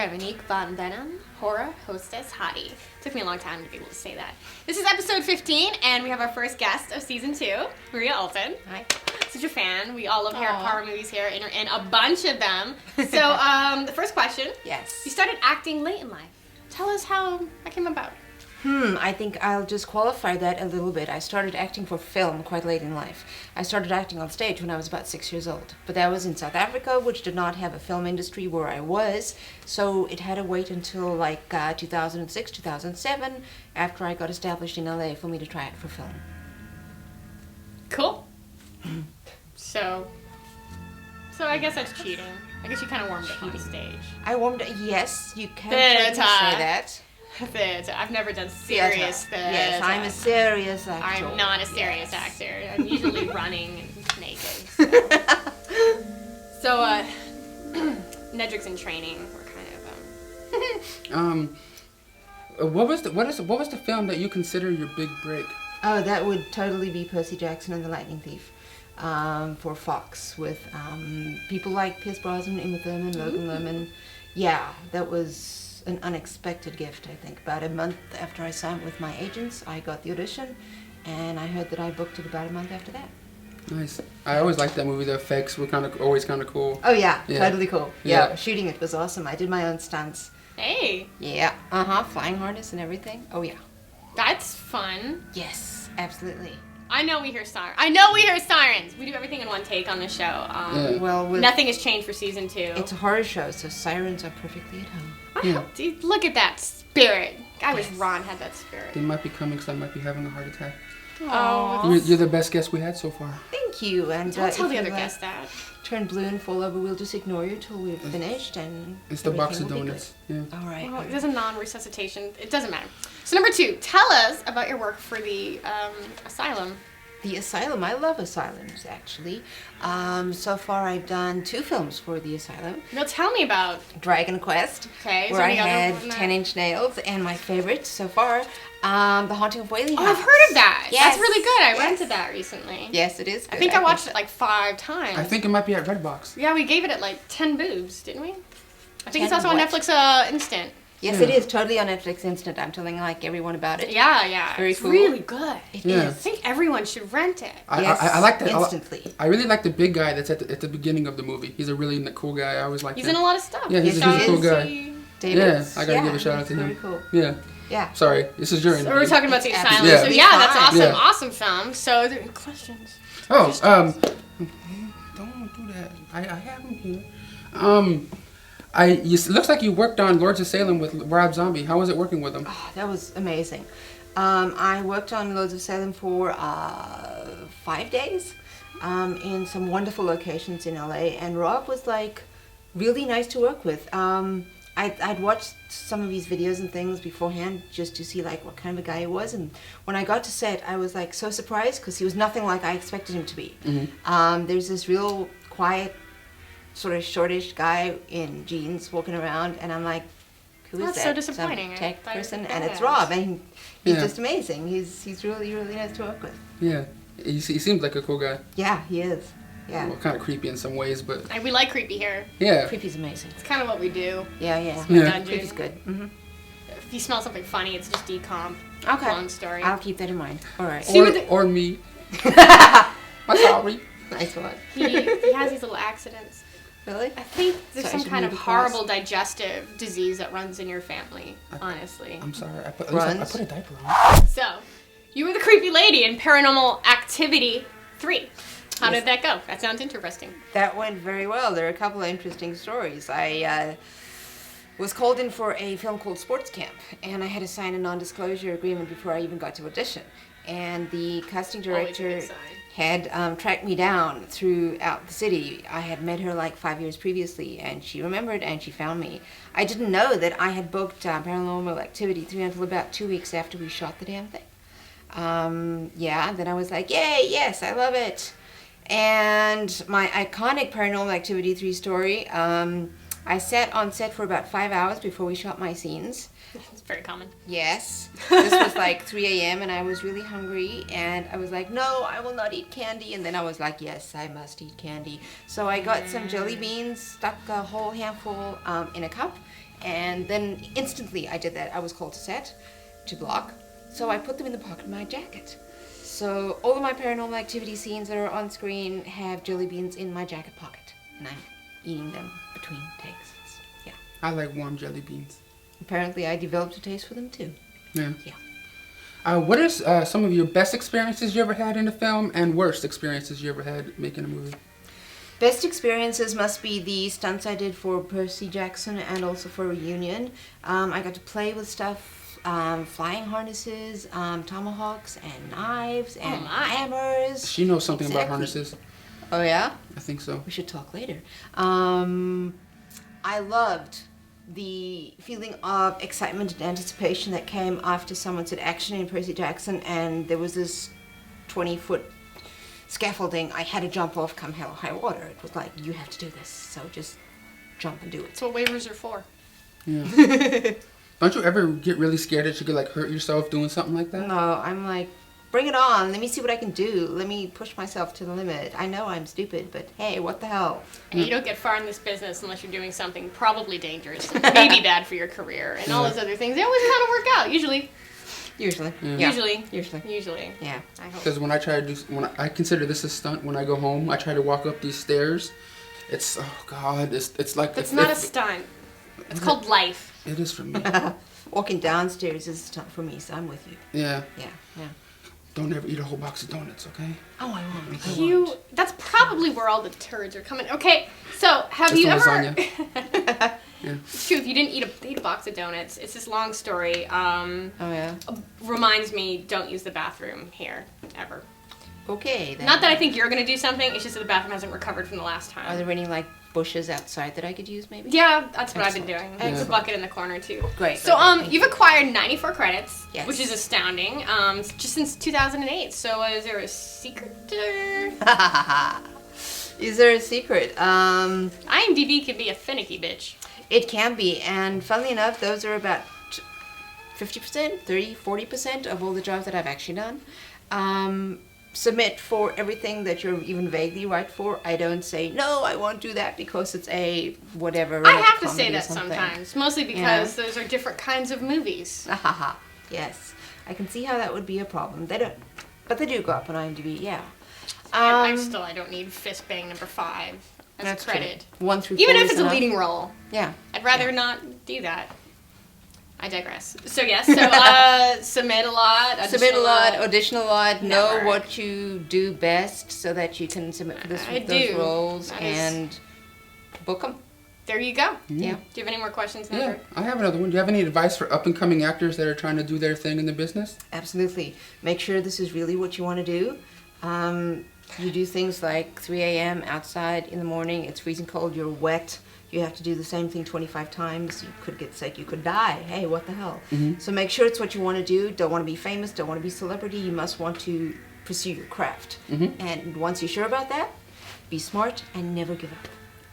Veronique von Venom, horror, hostess, Hottie. Took me a long time to be able to say that. This is episode 15, and we have our first guest of season 2, Maria Olsen. Hi. Such a fan. We all love horror movies here, and are in a bunch of them. So, the first question. Yes. You started acting late in life. Tell us how that came about. I think I'll just qualify that a little bit. I started acting for film quite late in life. I started acting on stage when I was about 6 years old. But that was in South Africa, which did not have a film industry where I was. So it had to wait until like 2006, 2007, after I got established in LA for me to try it for film. Cool. So I guess that's cheating. I guess you kind of warmed up on stage. I warmed up, yes, you can say that. Theater. I've never done serious theater. Yes, I'm a serious actor. I'm not a serious actor. I'm usually running and naked. So, Nedrick's in training. We're kind of What was the film that you consider your big break? Oh, that would totally be Percy Jackson and the Lightning Thief. For Fox with people like Pierce Brosnan, Uma Thurman, Logan Lerman. Yeah, that was an unexpected gift, I think. About a month after I signed with my agents, I got the audition, and I heard that I booked it about a month after that. Nice. I always liked that movie. The effects were always kind of cool. Oh yeah, totally cool. Yeah, shooting it was awesome. I did my own stunts. Hey. Yeah, flying harness and everything. Oh yeah. That's fun. Yes, absolutely. I know we hear sirens. We do everything in one take on the show. Well, nothing has changed for season 2. It's a horror show, so sirens are perfectly at home. Dude, look at that spirit. I wish Ron had that spirit. They might be coming because I might be having a heart attack. Oh. You're the best guest we had so far. Thank you. And don't tell the other guests that. Turn blue and fall over, we'll just ignore you till we've finished. And it's the box of donuts. Yeah. All right. Well, there's a non-resuscitation. It doesn't matter. So number 2, tell us about your work for the asylum. The asylum. I love asylums, actually. So far, I've done 2 films for the asylum. No, tell me about Dragon Quest, where I had 10-inch nails, and my favorite so far, The Haunting of Whaley House. Oh, I've heard of that. Yes. That's really good. I rented that recently. Yes, it is good. I think I watched it like 5 times. I think it might be at Redbox. Yeah, we gave it at like 10 boobs, didn't we? I think it's also on Netflix Instant. Yes, it is totally on Netflix Instant. I'm telling like everyone about it. Yeah. Very it's cool. really good. It is. I think everyone should rent it. I like that instantly. I really like the big guy that's at the beginning of the movie. He's a really cool guy. I always like him. He's in a lot of stuff. Yeah, he's a cool guy. Davis. Yeah, I gotta give a shout out to him. Very cool. Yeah. Sorry, this is your interview. So we're talking about the asylum. Yeah. So that's awesome. Yeah. Awesome film. So are there any questions? Oh, don't do that. I have him here. It looks like you worked on Lords of Salem with Rob Zombie. How was it working with him? Oh, that was amazing. I worked on Lords of Salem for 5 days in some wonderful locations in LA, and Rob was like really nice to work with. I'd watched some of his videos and things beforehand just to see like what kind of a guy he was, and when I got to set, I was like so surprised because he was nothing like I expected him to be. Mm-hmm. There's this real quiet, sort of shortish guy in jeans walking around, and I'm like, who is that? That's so disappointing. Some tech person, and it's Rob, and he's just amazing. He's really, really nice to work with. Yeah, he seems like a cool guy. Yeah, he is. Yeah. Well, kind of creepy in some ways, but We like creepy here. yeah. Creepy's amazing. It's kind of what we do. Yeah. Dungeon. Creepy's good. Mm-hmm. If you smell something funny, it's just decomp. Okay. Long story. I'll keep that in mind. All right. Or me. I'm sorry. Nice one. He has these little accidents. Really? I think there's So I some should kind of move horrible digestive disease that runs in your family, honestly. I'm sorry. I put a diaper on. So, you were the creepy lady in Paranormal Activity 3. How did that go? That sounds interesting. That went very well. There are a couple of interesting stories. I was called in for a film called Sports Camp, and I had to sign a non-disclosure agreement before I even got to audition. And the casting director had tracked me down throughout the city. I had met her like 5 years previously, and she remembered and she found me. I didn't know that I had booked Paranormal Activity 3 until about 2 weeks after we shot the damn thing. Then I was like, yay, yes, I love it. And my iconic Paranormal Activity 3 story, I sat on set for about 5 hours before we shot my scenes. It's very common. Yes. This was like 3 a.m. and I was really hungry, and I was like, no, I will not eat candy. And then I was like, yes, I must eat candy. So I got some jelly beans, stuck a whole handful in a cup, And then instantly I did that. I was called to set to block, so I put them in the pocket of my jacket. So all of my Paranormal Activity scenes that are on screen have jelly beans in my jacket pocket, and I'm eating them between takes. Yeah. I like warm jelly beans. Apparently I developed a taste for them too. Yeah. Yeah. What is some of your best experiences you ever had in a film and worst experiences you ever had making a movie? Best experiences must be the stunts I did for Percy Jackson and also for Reunion. I got to play with stuff, flying harnesses, tomahawks and knives and hammers. She knows something about harnesses. Oh yeah? I think so. We should talk later. I loved the feeling of excitement and anticipation that came after someone said action in Percy Jackson and there was this 20-foot scaffolding I had to jump off come hell or high water. It was like, you have to do this, so just jump and do it. That's what waivers are for. Yeah. Don't you ever get really scared that you could like hurt yourself doing something like that? No, I'm like, bring it on. Let me see what I can do. Let me push myself to the limit. I know I'm stupid, but hey, what the hell? And you don't get far in this business unless you're doing something probably dangerous, maybe bad for your career, and all those other things. They always kind of work out, usually. Usually. Yeah. Yeah. Usually. Yeah. I hope. Because when I try to do, when I consider this a stunt, when I go home, I try to walk up these stairs. It's, oh God, it's like... That's not a stunt. It's called life. It is for me. Walking downstairs is a stunt for me, so I'm with you. Yeah. Yeah. Don't ever eat a whole box of donuts, okay? Oh, I won't. That's probably where all the turds are coming. Okay, so have Just you the ever... lasagna. Yeah. It's true, if you didn't eat a box of donuts, it's this long story. Oh, yeah? Reminds me, don't use the bathroom here, ever. Okay, then. Not that I think you're going to do something, it's just that the bathroom hasn't recovered from the last time. Are there any, like, bushes outside that I could use, maybe? Yeah, that's what I've been doing. Excellent. There's a bucket in the corner, too. Great. So, Thank you've acquired 94 credits, Yes. which is astounding, just since 2008. So, is there a secret? Is there a secret? IMDb can be a finicky bitch. It can be, and funnily enough, those are about 50%, 30, 40% of all the jobs that I've actually done. Submit for everything that you're even vaguely right for. I don't say, no, I won't do that because it's a whatever. I have to say comedy or that something. sometimes, mostly because those are different kinds of movies. Yes, I can see how that would be a problem. They don't, but they do go up on IMDb, yeah. I don't need fist bang number 5 as That's a credit. true. 1 through 4 Even if is it's a enough. leading role. Yeah. I'd rather not do that. I digress. So yes, submit a lot, audition a lot, know Network. what you do best so that you can submit for those roles and book them. There you go. Yeah. Do you have any more questions, Yeah, Nedrick? I have another one. Do you have any advice for up-and-coming actors that are trying to do their thing in the business? Absolutely. Make sure this is really what you want to do. You do things like 3 a.m. outside in the morning, it's freezing cold, you're wet, you have to do the same thing 25 times, you could get sick, you could die. Hey, what the hell? So make sure it's what you want to do. Don't want to be famous, don't want to be celebrity, you must want to pursue your craft. And once you're sure about that, be smart and never give up.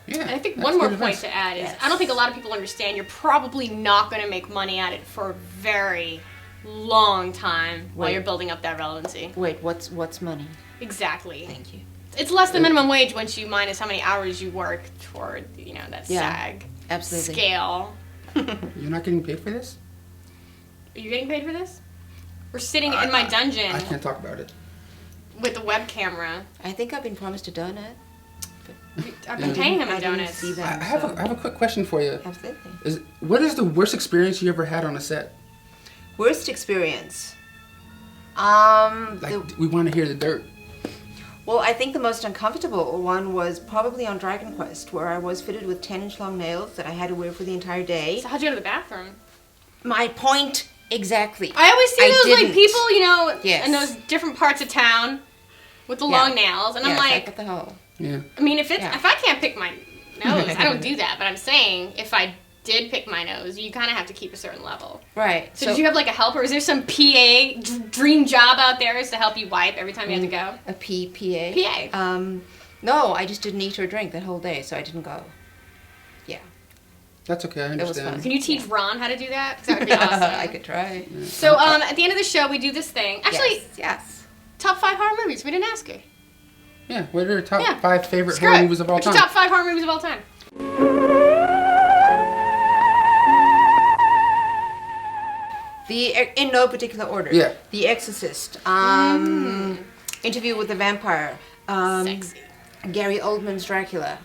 Yeah. And I think that's one more good point advice. to add is, Yes. I don't think a lot of people understand you're probably not going to make money at it for a very long time while Wait. you're building up that relevancy. Wait, what's money? Exactly. Thank you. It's less than minimum wage once you minus how many hours you work toward, that Yeah, SAG absolutely. scale. You're not getting paid for this? Are you getting paid for this? We're sitting in my dungeon I can't talk about it. with the web camera. I think I've been promised a donut. I've been paying him a I didn't donut. see I them, have so- a I have a quick question for you. Absolutely. What is the worst experience you ever had on a set? Worst experience? We want to hear the dirt. Well, I think the most uncomfortable one was probably on Dragon Quest, where I was fitted with 10-inch long nails that I had to wear for the entire day. So how'd you go to the bathroom? My point exactly. I always see those didn't. like people, Yes. in those different parts of town with the Yeah. long nails, and I'm Yes, like, what the hell? Yeah. I mean, if Yeah. I can't pick my nose, I don't do that. But I'm saying if I did pick my nose, you kind of have to keep a certain level. Right. So did you have like a helper? Is there some PA dream job out there is to help you wipe every time you have to go? A PA? PA. No, I just didn't eat or drink that whole day, so I didn't go. Yeah. That's okay, I was understand. fun. Can you teach Ron how to do that? 'Cause that would be awesome. I could try. So at the end of the show, we do this thing. Actually, Yes. top 5 horror movies. We didn't ask her. Yeah, what are your top Yeah. 5 favorite Screw horror it. movies of all What's your time? top 5 horror movies of all time? In no particular order. Yeah. The Exorcist. Interview with the Vampire. Sexy. Gary Oldman's Dracula.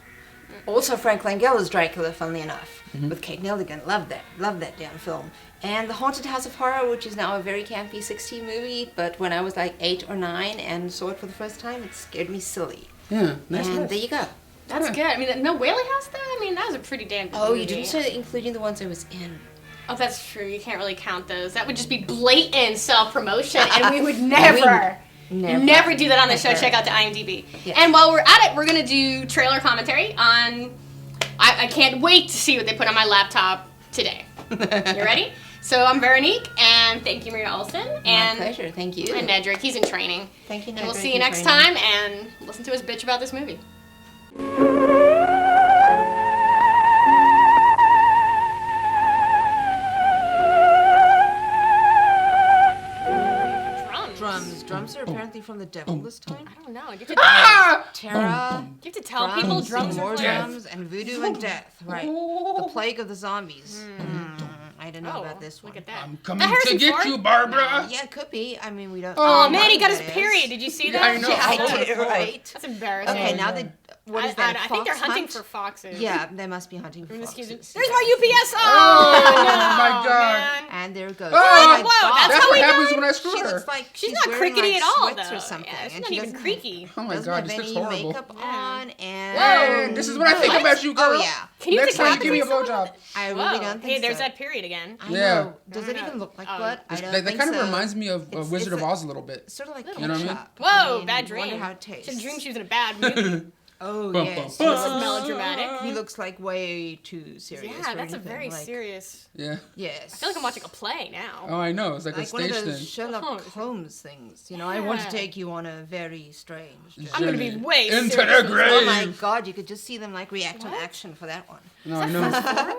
Also Frank Langella's Dracula, funnily enough, with Kate Nelligan. Love that damn film. And The Haunted House of Horror, which is now a very campy 16 movie, but when I was like 8 or 9 and saw it for the first time, it scared me silly. Yeah, nice. And there you go. That's good. I mean, no Whaley House though. I mean, that was a pretty damn good Oh, movie. you didn't say including the ones I was in. Oh, that's true. You can't really count those. That would just be blatant self-promotion, and we would never do that on the show. Check out the IMDb. Yes. And while we're at it, we're going to do trailer commentary on... I can't wait to see what they put on my laptop today. You ready? So I'm Veronique, and thank you, Maria Olsen. My pleasure. Thank you. And Nedrick. He's in training. Thank you, Nedrick. And we'll see you next time, and listen to us bitch about this movie. Drums are apparently from the devil this time. I don't know. You Terror. have to tell people drums are more playing. drums, and voodoo and death. Right. The plague of the zombies. I don't know about this one. Look at that. I'm coming That to Harrison get Ford? you, Barbara. Yeah, it could be. I mean, we don't. Oh, know man, he who got his that is. period. Did you see Yeah, that? I know. Yeah, I Oh, did. Right. That's embarrassing. Okay, now they. What is that? I think they're Fox hunting hunt? for foxes. Yeah, they must be hunting for Excuse me. foxes. There's my UPS. Oh, Oh, my God. man. And there it goes. Oh, my whoa, God. that's That's how what we happens know. when I screw She her. looks like She's not wearing, crickety like, at all, sweats though. or something. Yeah, she's and not she even doesn't creaky. Oh my doesn't God, have this looks any horrible. makeup on, and Hey, this is what I think What? about you, girl. Oh yeah, Can you Next time, decapitate give me a someone? blowjob. I really Whoa. don't think Hey, there's so. that period again. I Yeah. know. Does it I don't even know. look like blood? I don't That think kind of so. reminds me of It's- Wizard it's of a- Oz a little bit. Sort of like You know what I mean? ketchup. Whoa, I mean, bad Wonder dream. how it tastes. Should dream she was in a bad movie. Oh Bum, yes. bum, This is bum. melodramatic. He looks like way too serious. Yeah, for that's a anything, very like, serious. Yeah. Yes. I feel like I'm watching a play now. Oh, I know. It's like a Like one of stage those thing. Sherlock Oh. Holmes things. You know, I want to Yeah. take you on a very strange journey. I'm gonna be way into serious. the grave. Oh my God! You could just see them like react on What? action for that one. No, I know.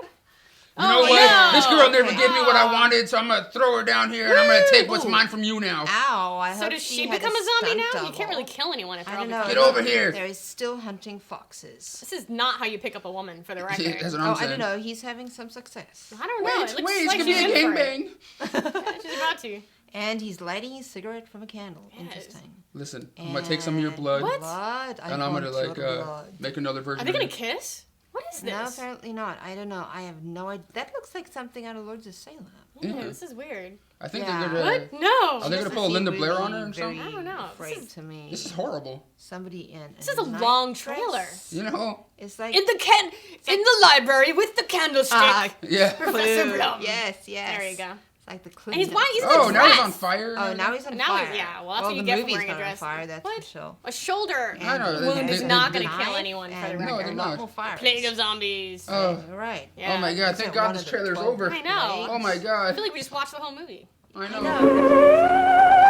You Oh, know what? no. This girl never Okay. gave me what I wanted, so I'm gonna throw her down here and I'm gonna take what's Ooh. mine from you now. Ow! I So hope does she had become a zombie stunt now? You double. can't really kill anyone if I they're all don't know. Get over here. There is still hunting foxes. This is not how you pick up a woman, for the See, record. that's what Oh, I'm I saying. don't know. He's having some success, I don't know. Wait, It looks it's like gonna be she's a in for it. gangbang. Yeah, she's about to. and he's lighting his cigarette from a candle. Yes. Interesting. Listen, I'm gonna take some of your And blood, What? Blood. I and I'm gonna want like your blood. make another version. Are they of gonna it. kiss? What is No, this? apparently not. I don't know. I have no idea. That looks like something out of Lords of Salem. Yeah, Yeah. this is weird. I think Yeah. they're gonna. What? No. Are they gonna pull a Linda Blair on her or something? I don't know. Afraid This is- to me. This is horrible. Somebody in. This is a long trailer. You know? It's like In the library with the candlestick. Yeah. Professor Clue. Blum. Yes, yes. There you go. It's like the clue. And he's why he's in Oh, a now he's dress. on fire. Oh, now he's on Now fire. he's- yeah, well, that's what the you get for movie's wearing a not on dress. fire. That's What? for sure. A shoulder I know, wound they- is they- not they- going to kill Knife anyone, for the and No, record. they're a lot not. more fire. Plague of zombies. Oh. Right. Yeah. Oh my God! Thank Except God one this of the trailer's 12 over. I know. Oh my I God! feel like we just watched the whole movie. I I know. know.